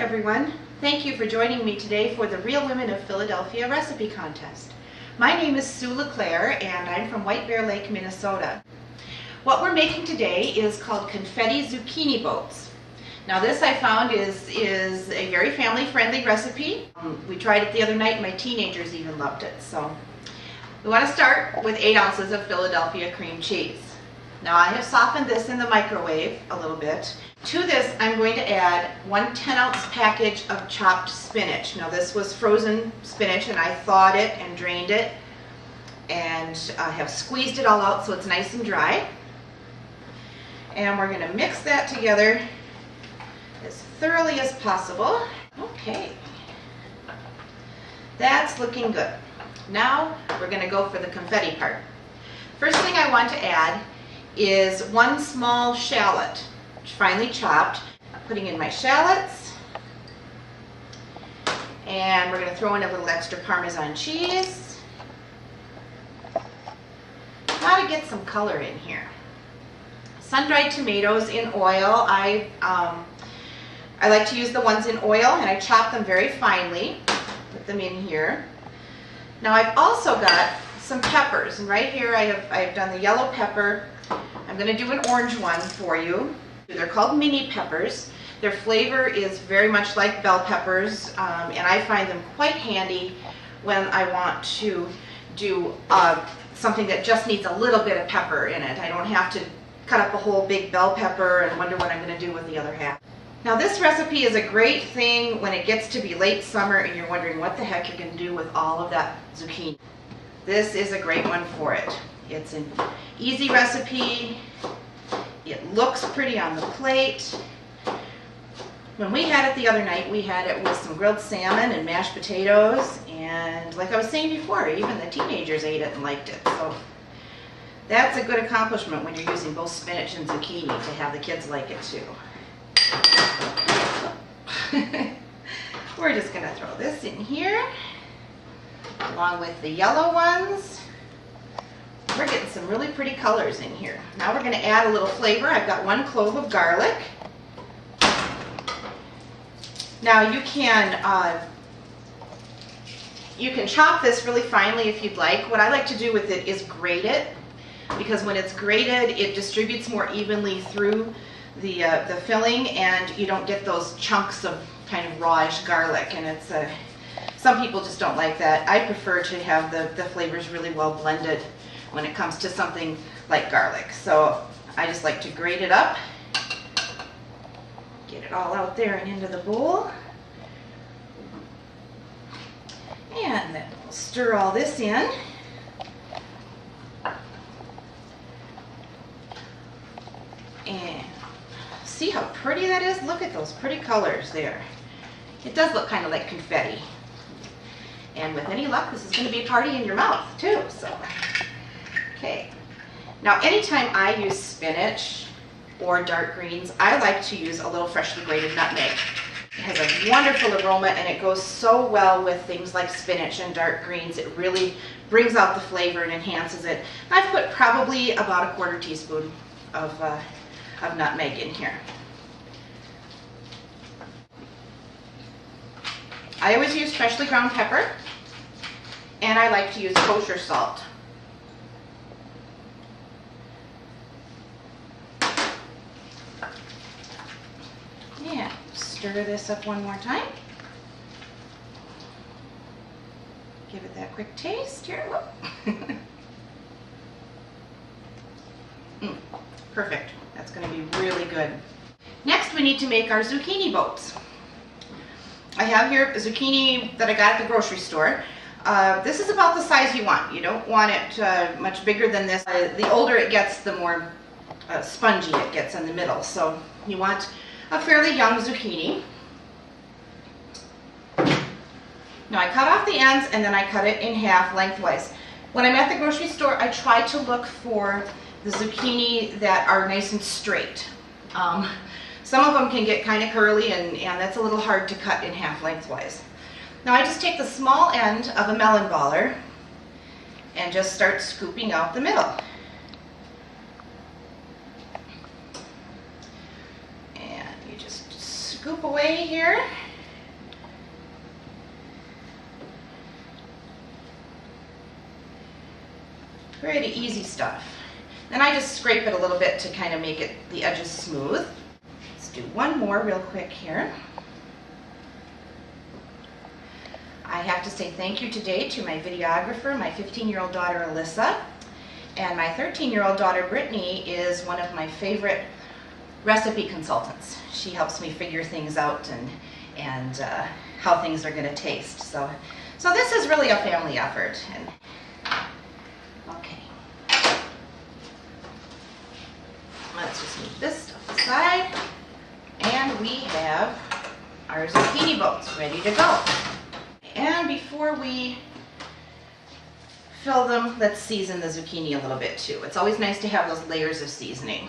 everyone. Thank you for joining me today for the Real Women of Philadelphia recipe contest. My name is Sue LeClaire and I'm from White Bear Lake, Minnesota. What we're making today is called confetti zucchini boats. Now this I found is a very family-friendly recipe. We tried it the other night and my teenagers even loved it. So we want to start with 8 ounces of Philadelphia cream cheese. Now I have softened this in the microwave a little bit. To this I'm going to add 1 10-ounce package of chopped spinach. Now this was frozen spinach and I thawed it and drained it and I have squeezed it all out so it's nice and dry. And we're going to mix that together as thoroughly as possible. Okay, that's looking good. Now we're going to go for the confetti part. First thing I want to add is 1 small shallot, finely chopped. Putting in my shallots, and we're going to throw in a little extra Parmesan cheese. Now to get some color in here. Sun-dried tomatoes in oil. I like to use the ones in oil, and I chop them very finely. Put them in here. Now I've also got some peppers, and right here I have done the yellow pepper. I'm going to do an orange one for you. They're called mini peppers. Their flavor is very much like bell peppers, and I find them quite handy when I want to do something that just needs a little bit of pepper in it. I don't have to cut up a whole big bell pepper and wonder what I'm going to do with the other half. Now this recipe is a great thing when it gets to be late summer and you're wondering what the heck you're going to do with all of that zucchini. This is a great one for it. It's an easy recipe. It looks pretty on the plate. When we had it the other night, we had it with some grilled salmon and mashed potatoes, and like I was saying before, even the teenagers ate it and liked it. So that's a good accomplishment when you're using both spinach and zucchini, to have the kids like it too. We're just going to throw this in here along with the yellow ones. We're getting some really pretty colors in here. Now we're going to add a little flavor. I've got 1 clove of garlic. Now you can chop this really finely if you'd like. What I like to do with it is grate it, because when it's grated it distributes more evenly through the filling, and you don't get those chunks of kind of rawish garlic, and it's some people just don't like that. I prefer to have the flavors really well blended when it comes to something like garlic. So I just like to grate it up, get it all out there and into the bowl, and then we'll stir all this in. And see how pretty that is? Look at those pretty colors there. It does look kind of like confetti. And with any luck, this is going to be a party in your mouth too. So, okay. Now, anytime I use spinach or dark greens, I like to use a little freshly grated nutmeg. It has a wonderful aroma, and it goes so well with things like spinach and dark greens. It really brings out the flavor and enhances it. I've put probably about 1/4 teaspoon of nutmeg in here. I always use freshly ground pepper, and I like to use kosher salt. Yeah, stir this up one more time. Give it that quick taste here. Perfect. That's going to be really good. Next, we need to make our zucchini boats. I have here a zucchini that I got at the grocery store. This is about the size you want. You don't want it much bigger than this. The older it gets, the more spongy it gets in the middle. So you want a fairly young zucchini. Now I cut off the ends and then I cut it in half lengthwise. When I'm at the grocery store, I try to look for the zucchini that are nice and straight. Some of them can get kind of curly, and that's a little hard to cut in half lengthwise. Now I just take the small end of a melon baller and just start scooping out the middle. And you just scoop away here Pretty easy stuff. Then I just scrape it a little bit to kind of make it the edges smooth. Let's do one more real quick here. I have to say thank you today to my videographer, my 15-year-old daughter Alyssa, and my 13-year-old daughter Brittany is one of my favorite recipe consultants. She helps me figure things out and how things are going to taste. So this is really a family effort. And okay, let's just move this stuff aside, and we have our zucchini boats ready to go. And before we fill them, let's season the zucchini a little bit too. It's always nice to have those layers of seasoning.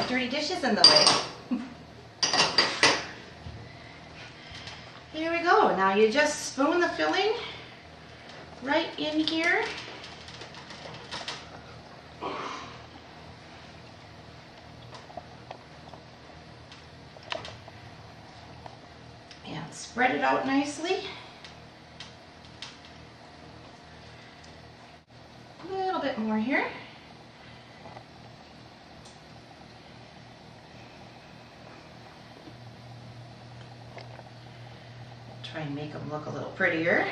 Dirty dishes in the way. Here we go. Now you just spoon the filling right in here. And spread it out nicely. A little bit more here. Try and make them look a little prettier.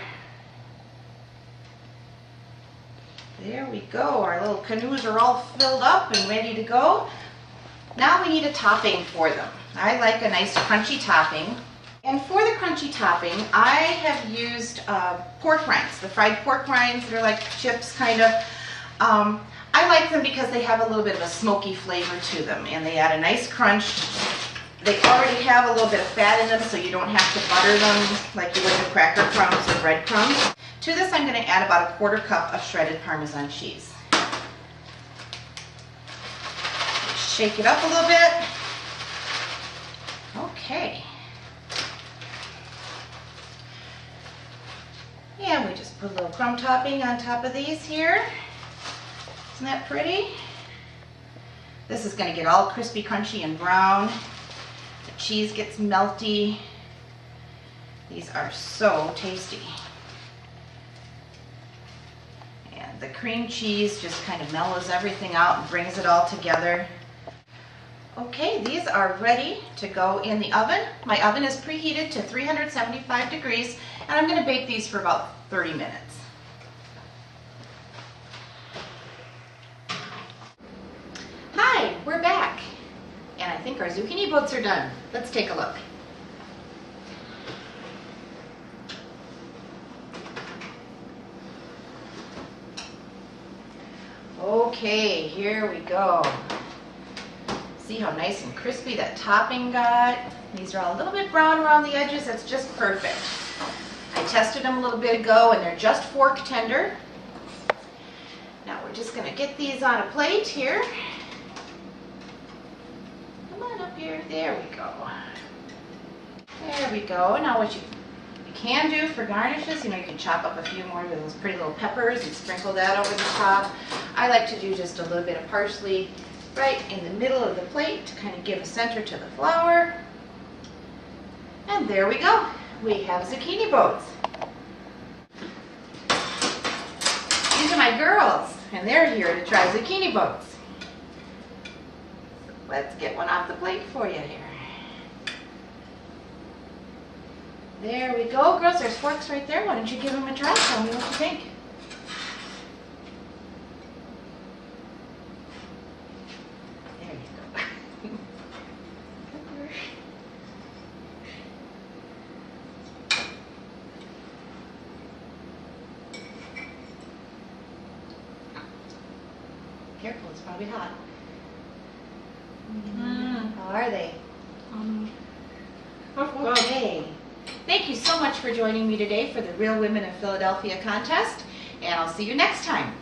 There we go. Our little canoes are all filled up and ready to go. Now we need a topping for them. I like a nice crunchy topping. And for the crunchy topping, I have used pork rinds, the fried pork rinds. They're like chips kind of. I like them because they have a little bit of a smoky flavor to them and they add a nice crunch. They already have a little bit of fat in them, so you don't have to butter them like you would with cracker crumbs or bread crumbs. To this, I'm going to add about a 1/4 cup of shredded Parmesan cheese. Shake it up a little bit. Okay. And we just put a little crumb topping on top of these here. Isn't that pretty? This is going to get all crispy, crunchy, and brown. The cheese gets melty. These are so tasty. And the cream cheese just kind of mellows everything out and brings it all together. Okay, these are ready to go in the oven. My oven is preheated to 375 degrees, and I'm going to bake these for about 30 minutes. Hi, we're back. And I think our zucchini boats are done. Let's take a look. Okay, here we go. See how nice and crispy that topping got? These are all a little bit brown around the edges. That's just perfect. I tested them a little bit ago and they're just fork tender. Now we're just going to get these on a plate here. Come on up here. There we go. There we go. Now what you can do for garnishes, you can chop up a few more of those pretty little peppers and sprinkle that over the top. I like to do just a little bit of parsley right in the middle of the plate to kind of give a center to the flour. And there we go. We have zucchini boats. These are my girls, and they're here to try zucchini boats. Let's get one off the plate for you here. There we go, girls. There's forks right there. Why don't you give them a try? Tell me what you think. There you go. Careful, it's probably hot. How are they? Okay. Thank you so much for joining me today for the Real Women of Philadelphia contest, and I'll see you next time.